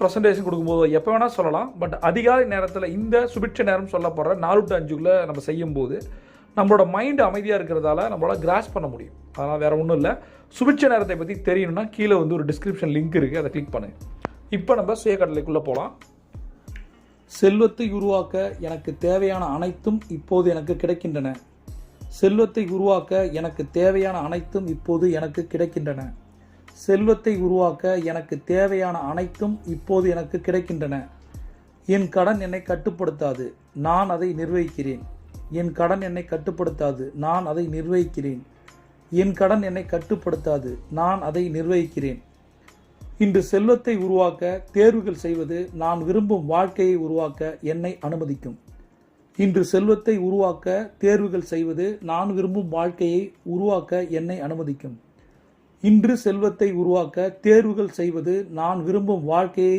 Presentation கொடுக்கும்போது எப்போ வேணால் சொல்லலாம். பட் அதிகாலை நேரத்தில் இந்த சுபிட்ச நேரம் சொல்லப்படுற 4 to 5க்குள்ளே நம்ம செய்யும்போது நம்மளோட மைண்டு அமைதியாக இருக்கிறதால நம்மளால் கிராஸ் பண்ண முடியும். அதனால் வேறு ஒன்றும் இல்லை. சுபிட்ச நேரத்தை பற்றி தெரியணும்னா கீழே வந்து ஒரு டிஸ்கிரிப்ஷன் லிங்க் இருக்குது, அதை கிளிக் பண்ணுங்கள். இப்போ நம்ம சுயக்கட்டளைக்குள்ளே போகலாம். செல்வத்தை உருவாக்க எனக்கு தேவையான அனைத்தும் இப்போது எனக்கு கிடைக்கின்றன. செல்வத்தை உருவாக்க எனக்கு தேவையான அனைத்தும் இப்போது எனக்கு கிடைக்கின்றன. செல்வத்தை உருவாக்க எனக்கு தேவையான அனைத்தும் இப்போது எனக்கு கிடைக்கின்றன. என் கடன் என்னை கட்டுப்படுத்தாது, நான் அதை நிர்வகிக்கிறேன். என் கடன் என்னை கட்டுப்படுத்தாது, நான் அதை நிர்வகிக்கிறேன். என் கடன் என்னை கட்டுப்படுத்தாது, நான் அதை நிர்வகிக்கிறேன். இன்று செல்வத்தை உருவாக்க தேர்வுகள் செய்வது நான் விரும்பும் வாழ்க்கையை உருவாக்க என்னை அனுமதிக்கும். இன்று செல்வத்தை உருவாக்க தேர்வுகள் செய்வது நான் விரும்பும் வாழ்க்கையை உருவாக்க என்னை அனுமதிக்கும். இன்று செல்வத்தை உருவாக்க தேர்வுகள் செய்வது நான் விரும்பும் வாழ்க்கையை